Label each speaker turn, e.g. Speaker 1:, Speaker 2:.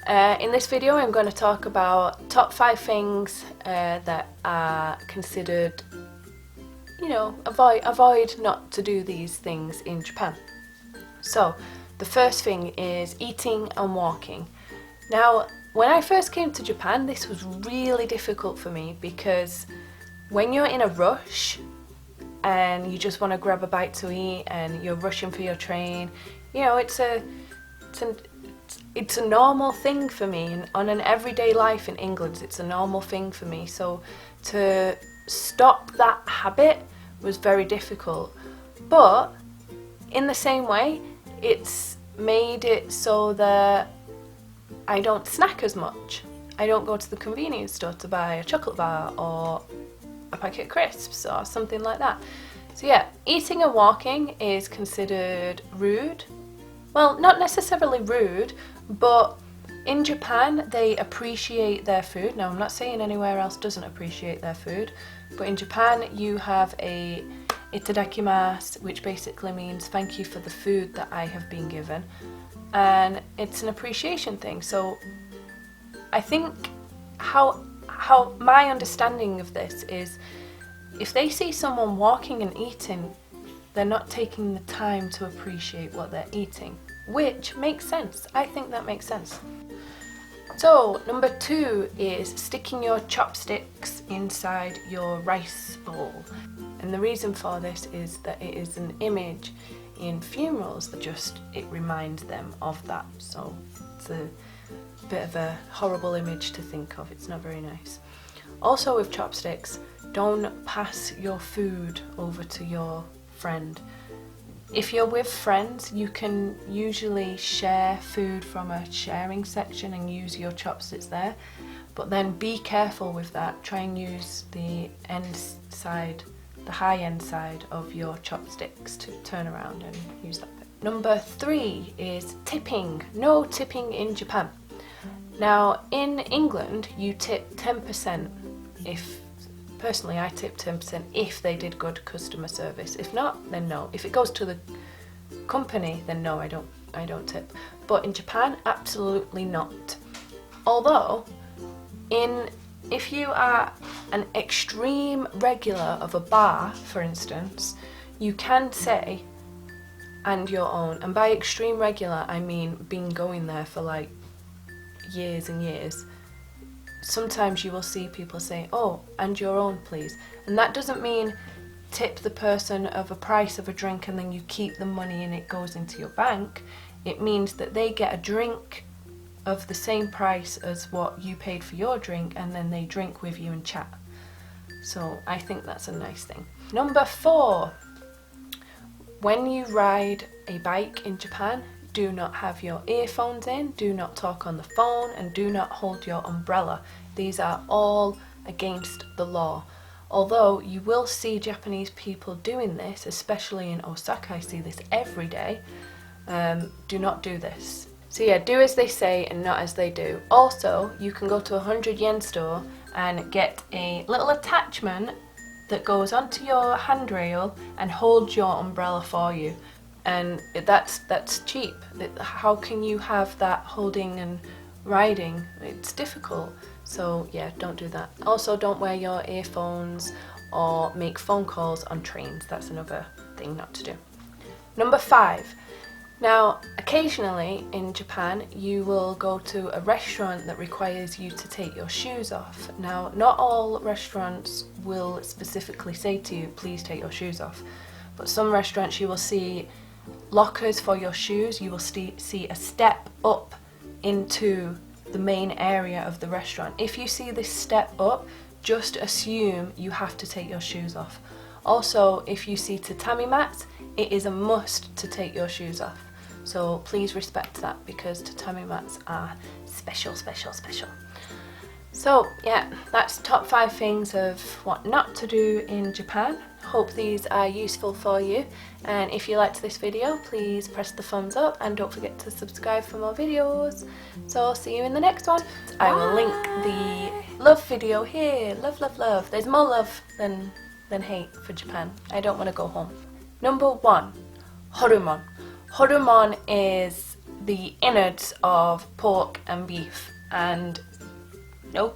Speaker 1: In this video I'm going to talk about top 5 things that are considered, avoid not to do these things in Japan. So the first thing is eating and walking. Now when I first came to Japan, this was really difficult for me because when you're in a rush and you just want to grab a bite to eat and you're rushing for your train, it's a normal thing for me, and on an everyday life in England it's a normal thing for me. So to stop that habit was very difficult, but in the same way it's made it so that I don't snack as much. I don't go to the convenience store to buy a chocolate bar or a packet of crisps or something like that. So yeah, eating and walking is considered rude. Well, not necessarily rude, but in Japan they appreciate their food. Now I'm not saying anywhere else doesn't appreciate their food, but in Japan you have a itadakimasu, which basically means thank you for the food that I have been given, and it's an appreciation thing. So I think how my understanding of this is, if they see someone walking and eating, they're not taking the time to appreciate what they're eating, which makes sense. I think that makes sense. So number 2 is sticking your chopsticks inside your rice bowl. And the reason for this is that it is an image in funerals that it reminds them of that. So it's a bit of a horrible image to think of. It's not very nice. Also with chopsticks, don't pass your food over to your friend. If you're with friends, you can usually share food from a sharing section and use your chopsticks there, but then be careful with that. Try and use the high end side of your chopsticks to turn around and use that bit. Number 3 is tipping. No tipping in Japan. Now in England you tip 10%. Personally, I tip 10% if they did good customer service. If not, then no. If it goes to the company, then no, I don't tip. But in Japan, absolutely not. Although, if you are an extreme regular of a bar, for instance, you can say "and your own." And by extreme regular, I mean been going there for like years and years. Sometimes you will see people say, "Oh, and your own please," and that doesn't mean tip the person of a price of a drink and then you keep the money and it goes into your bank. It means that they get a drink of the same price as what you paid for your drink, and then they drink with you and chat. So I think that's a nice thing. Number 4, when you ride a bike in Japan, do not have your earphones in, do not talk on the phone, and do not hold your umbrella. These are all against the law. Although you will see Japanese people doing this, especially in Osaka, I see this every day. Do not do this. So yeah, do as they say and not as they do. Also, you can go to a 100 yen store and get a little attachment that goes onto your handrail and holds your umbrella for you. And that's cheap. How can you have that holding and riding? It's difficult. So yeah, don't do that. Also, don't wear your earphones or make phone calls on trains. That's another thing not to do. Number 5. Now, occasionally in Japan, you will go to a restaurant that requires you to take your shoes off. Now, not all restaurants will specifically say to you, please take your shoes off. But some restaurants you will see lockers for your shoes. You will see a step up into the main area of the restaurant. If you see this step up, just assume you have to take your shoes off. Also, if you see tatami mats, it is a must to take your shoes off. So please respect that, because tatami mats are special. So yeah, that's top 5 things of what not to do in Japan. Hope these are useful for you, and if you liked this video, please press the thumbs up and don't forget to subscribe for more videos. So I'll see you in the next one. Bye. I will link the love video here. Love. There's more love than hate for Japan. I don't want to go home. Number 1, horumon. Horumon is the innards of pork and beef, and no,